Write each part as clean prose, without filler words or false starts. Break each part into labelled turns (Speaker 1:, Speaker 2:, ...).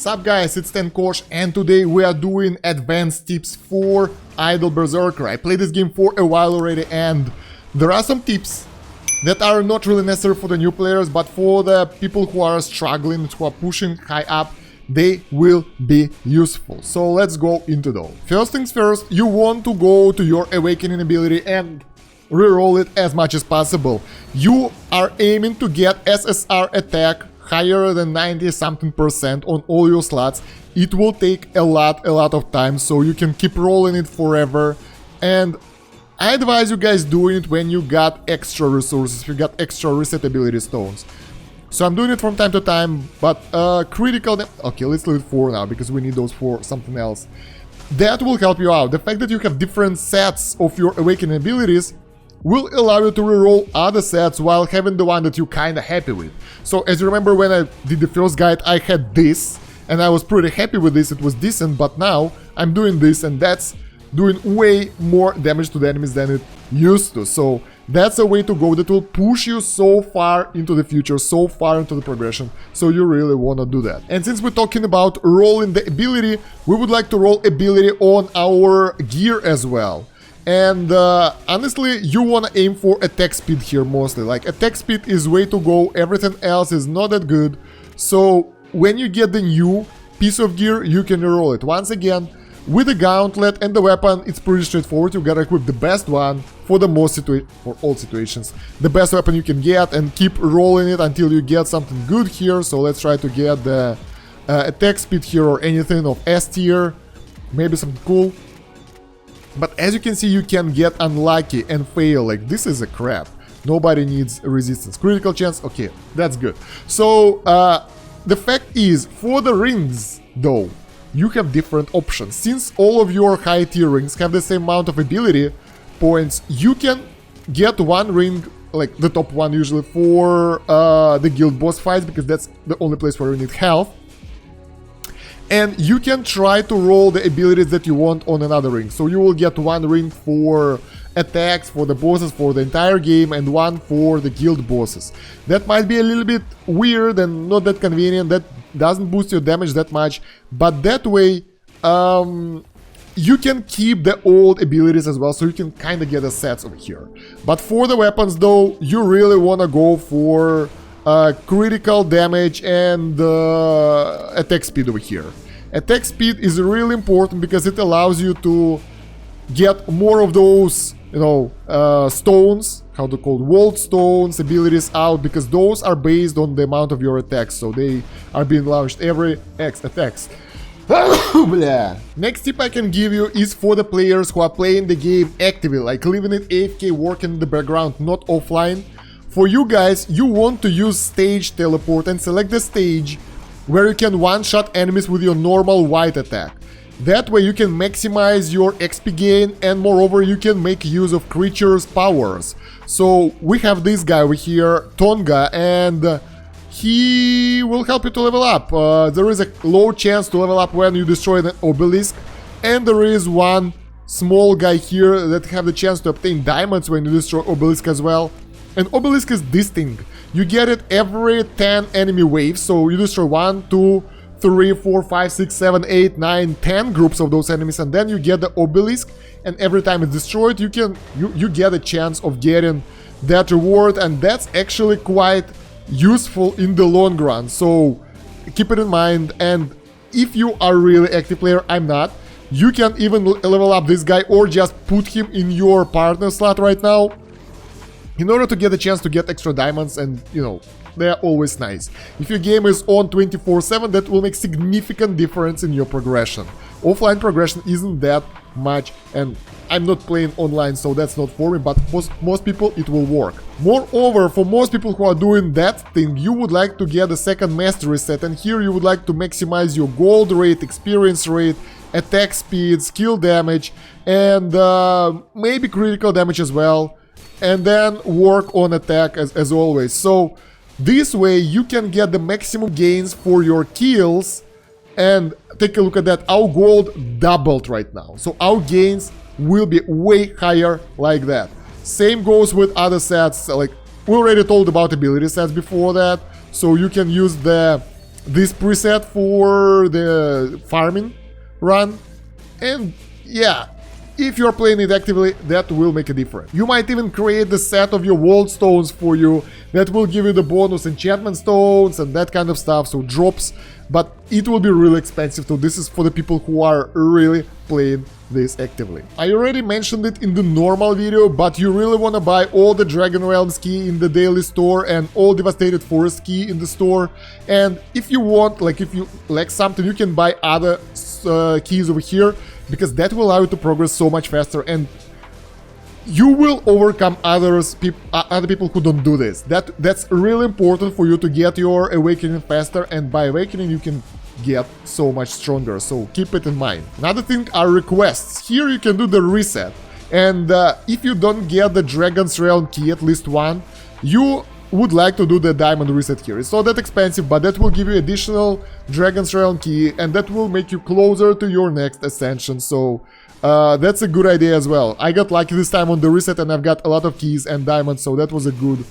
Speaker 1: Sup guys, it's Kosh, and today we are doing advanced tips for Idle Berserker. I played this game for a while already, and there are some tips that are not really necessary for the new players, but for the people who are struggling, who are pushing high up, they will be useful. So let's go into those. First things first, you want to go to your awakening ability and reroll it as much as possible. You are aiming to get SSR attack higher than 90-something% on all your slots. It will take a lot of time, so you can keep rolling it forever. And I advise you guys doing it when you got extra resources, if you got extra reset ability stones. So I'm doing it from time to time, but critical... Okay, let's leave it for now, because we need those for something else. That will help you out. The fact that you have different sets of your awakening abilities will allow you to reroll other sets while having the one that you're kinda happy with. So as you remember, when I did the first guide, I had this, and I was pretty happy with this, it was decent, but now I'm doing this, and that's doing way more damage to the enemies than it used to. So that's a way to go that will push you so far into the future, so far into the progression, so you really wanna do that. And since we're talking about rolling the ability, we would like to roll ability on our gear as well. And honestly, you want to aim for attack speed here mostly. Like, attack speed is way to go, everything else is not that good. So when you get the new piece of gear, you can reroll it. Once again, with the gauntlet and the weapon, it's pretty straightforward. You gotta equip the best one for the for all situations. The best weapon you can get, and keep rolling it until you get something good here. So let's try to get the attack speed here, or anything of S tier. Maybe something cool. But as you can see, you can get unlucky and fail. Like, this is a crap. Nobody needs resistance. Critical chance, okay, that's good. So the fact is, for the rings though, you have different options. Since all of your high tier rings have the same amount of ability points, you can get one ring, like the top one usually, for the guild boss fights, because that's the only place where you need health. And you can try to roll the abilities that you want on another ring. So you will get one ring for attacks, for the bosses, for the entire game, and one for the guild bosses. That might be a little bit weird and not that convenient. That doesn't boost your damage that much. But that way, you can keep the old abilities as well, so you can kind of get the sets over here. But for the weapons though, you really want to go for critical damage and attack speed over here. Attack speed is really important because it allows you to get more of those, you know, stones, how to call it, world stones, abilities out, because those are based on the amount of your attacks, so they are being launched every X attacks. Next tip I can give you is for the players who are playing the game actively, like leaving it AFK, working in the background, not offline. For you guys, you want to use stage teleport and select the stage where you can one-shot enemies with your normal white attack. That way you can maximize your XP gain, and moreover you can make use of creatures' powers. So we have this guy over here, Tonga, and he will help you to level up. There is a low chance to level up when you destroy an obelisk, and there is one small guy here that have the chance to obtain diamonds when you destroy obelisk as well. And obelisk is this thing. You get it every 10 enemy waves, so you destroy 1, 2, 3, 4, 5, 6, 7, 8, 9, 10 groups of those enemies, and then you get the obelisk, and every time it's destroyed, you get a chance of getting that reward, and that's actually quite useful in the long run. So keep it in mind, and if you are a really active player, I'm not, you can even level up this guy or just put him in your partner slot right now, in order to get a chance to get extra diamonds, and, you know, they're always nice. If your game is on 24/7, that will make significant difference in your progression. Offline progression isn't that much, and I'm not playing online, so that's not for me, but for most people it will work. Moreover, for most people who are doing that thing, you would like to get a second mastery set, and here you would like to maximize your gold rate, experience rate, attack speed, skill damage, and maybe critical damage as well. And then work on attack as always. So this way you can get the maximum gains for your kills. And take a look at that, our gold doubled right now. So our gains will be way higher like that. Same goes with other sets, like we already told about ability sets before that. So you can use the this preset for the farming run, and yeah, if you're playing it actively, that will make a difference. You might even create the set of your world stones for you that will give you the bonus enchantment stones and that kind of stuff, so drops, but it will be really expensive, so this is for the people who are really playing this actively. I already mentioned it in the normal video, but you really want to buy all the Dragon Realms key in the daily store and all Devastated Forest key in the store, and if you want, like if you like something, you can buy other keys over here, because that will allow you to progress so much faster, and you will overcome other people who don't do this. That's really important for you to get your awakening faster, and by awakening you can get so much stronger, so keep it in mind. Another thing are requests. Here you can do the reset, and if you don't get the Dragon's Realm key, at least one, you would like to do the diamond reset here. It's not that expensive, but that will give you additional Dragon's Realm key, and that will make you closer to your next ascension, so that's a good idea as well. I got lucky this time on the reset, and I've got a lot of keys and diamonds, so that was a good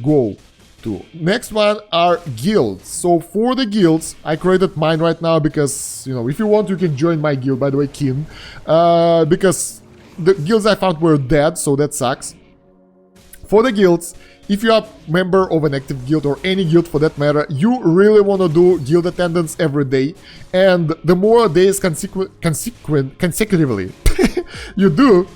Speaker 1: goal too. Next one are guilds. So for the guilds, I created mine right now because, you know, if you want, you can join my guild, by the way, Kin, because the guilds I found were dead, so that sucks. For the guilds, if you are a member of an active guild, or any guild for that matter, you really want to do guild attendance every day, and the more days consecutively you do,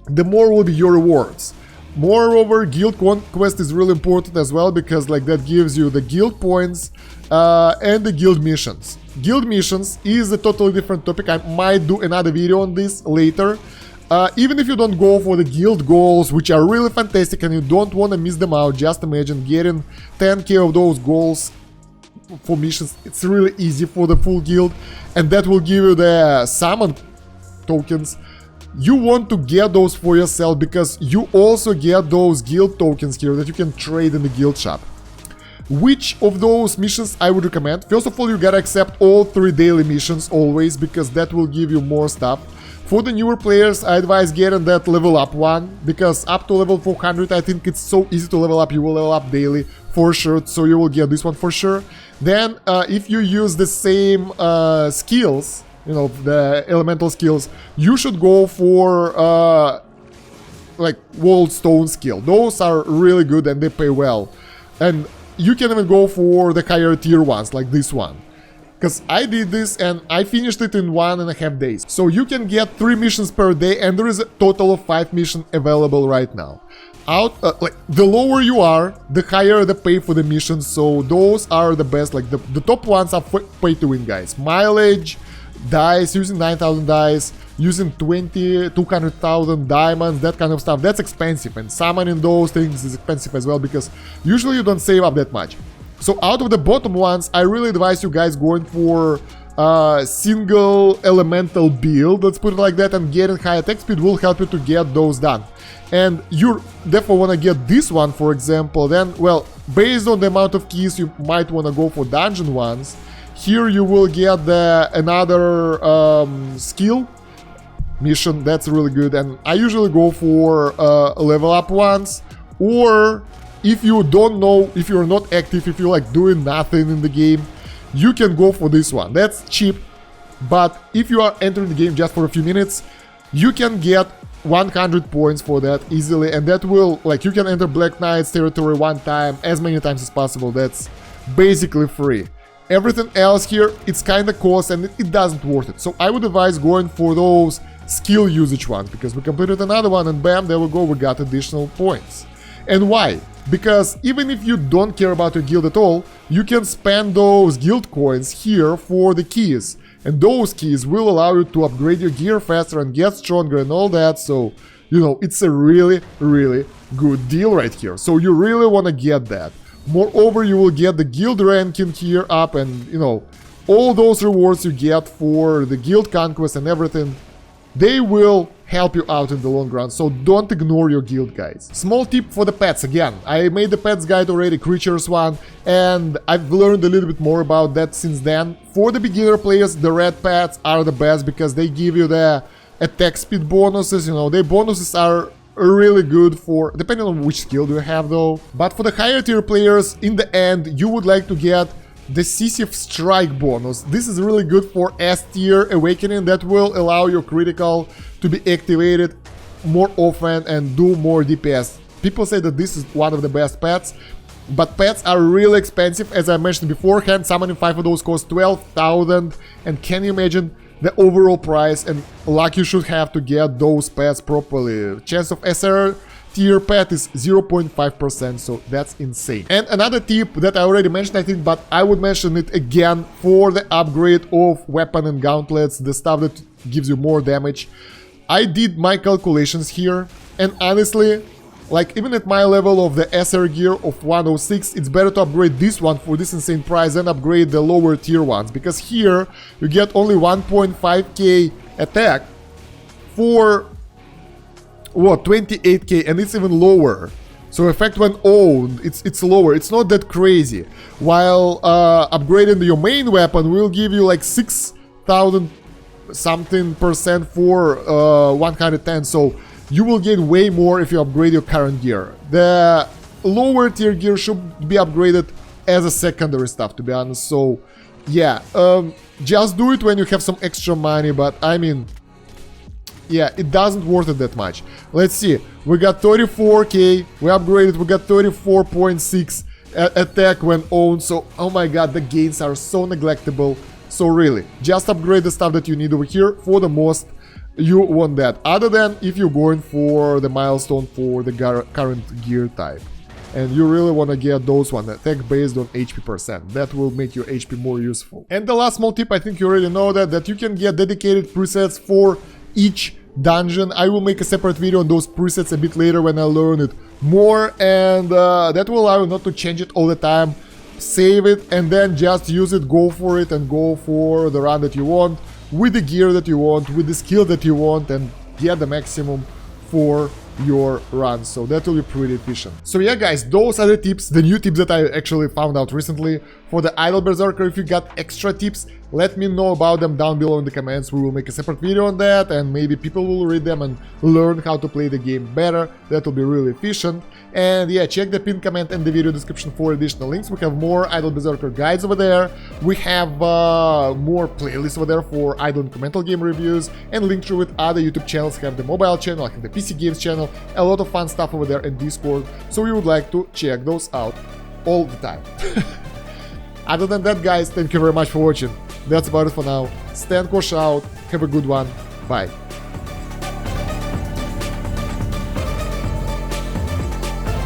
Speaker 1: the more will be your rewards. Moreover, guild conquest is really important as well, because like that gives you the guild points and the guild missions. Guild missions is a totally different topic. I might do another video on this later. Even if you don't go for the guild goals, which are really fantastic, and you don't want to miss them out, just imagine getting 10k of those goals for missions. It's really easy for the full guild, and that will give you the summon tokens. You want to get those for yourself, because you also get those guild tokens here that you can trade in the guild shop. Which of those missions I would recommend? First of all, you gotta accept all 3 daily missions always, because that will give you more stuff. For the newer players, I advise getting that level up one, because up to level 400 I think it's so easy to level up. You will level up daily for sure, so you will get this one for sure. Then if you use the same skills, you know, the elemental skills, you should go for like World Stone skill. Those are really good and they pay well. And you can even go for the higher tier ones, like this one. Because I did this and I finished it in 1.5 days. So you can get 3 missions per day, and there is a total of 5 missions available right now. Like the lower you are, the higher the pay for the missions. So those are the best. Like the top ones are pay to win, guys. Mileage, dice, using 9,000 dice, using 200,000 diamonds, that kind of stuff. That's expensive, and summoning those things is expensive as well, because usually you don't save up that much. So out of the bottom ones, I really advise you guys going for single elemental build, let's put it like that, and getting high attack speed will help you to get those done. And you therefore want to get this one, for example, then, well, based on the amount of keys, you might want to go for dungeon ones. Here you will get another skill mission, that's really good, and I usually go for level up ones, or if you don't know, if you're not active, if you're like doing nothing in the game, you can go for this one. That's cheap, but if you are entering the game just for a few minutes, you can get 100 points for that easily, and that will, like, you can enter Black Knight's territory one time, as many times as possible. That's basically free. Everything else here, it's kinda cost and it doesn't worth it. So I would advise going for those skill usage ones, because we completed another one and bam, there we go, we got additional points. And why? Because even if you don't care about your guild at all, you can spend those guild coins here for the keys. And those keys will allow you to upgrade your gear faster and get stronger and all that. So, you know, it's a really, really good deal right here. So you really want to get that. Moreover, you will get the guild ranking here up, and, you know, all those rewards you get for the guild conquest and everything, they will help you out in the long run, so don't ignore your guild, guys. Small tip for the pets again. I made the pets guide already, creatures one, and I've learned a little bit more about that since then. For the beginner players, the red pets are the best, because they give you the attack speed bonuses, you know, their bonuses are really good for, depending on which skill you have though. But for the higher tier players, in the end, you would like to get Decisive Strike bonus. This is really good for S tier awakening that will allow your critical to be activated more often and do more DPS. People say that this is one of the best pets, but pets are really expensive. As I mentioned beforehand, summoning 5 of those costs 12,000, and can you imagine the overall price and luck you should have to get those pets properly? Chance of SR tier pet is 0.5%, so that's insane. And another tip that I already mentioned, I think, but I would mention it again for the upgrade of weapon and gauntlets, the stuff that gives you more damage. I did my calculations here, and honestly, like even at my level of the SR gear of 106, it's better to upgrade this one for this insane price than upgrade the lower tier ones, because here you get only 1.5k attack for what, 28k, and it's even lower. So effect when owned, it's lower. It's not that crazy. While upgrading your main weapon will give you like 6,000 something percent for 110. So you will gain way more if you upgrade your current gear. The lower tier gear should be upgraded as a secondary stuff, to be honest. So yeah, just do it when you have some extra money, but I mean, yeah, it doesn't worth it that much. Let's see, we got 34k, we upgraded, we got 34.6 attack when owned, so oh my god, the gains are so neglectable. So really, just upgrade the stuff that you need over here. For the most, you want that, other than if you're going for the milestone for the current gear type. And you really want to get those one, attack based on HP percent. That will make your HP more useful. And the last small tip, I think you already know that you can get dedicated presets for each dungeon. I will make a separate video on those presets a bit later when I learn it more, and that will allow you not to change it all the time. Save it and then just use it, go for it, and go for the run that you want, with the gear that you want, with the skill that you want, and get the maximum for your run. So that will be pretty efficient. So yeah guys, those are the tips, the new tips that I actually found out recently for the Idle Berserker. If you got extra tips, let me know about them down below in the comments. We will make a separate video on that, and maybe people will read them and learn how to play the game better. That will be really efficient. And yeah, check the pinned comment and the video description for additional links. We have more Idle Berserker guides over there. We have more playlists over there for idle incremental game reviews, and Linktree with other YouTube channels. Have the mobile channel, I have the PC games channel, a lot of fun stuff over there in Discord. So we would like to check those out all the time. Other than that, guys, thank you very much for watching. That's about it for now. Stan Kosh out. Have a good one. Bye.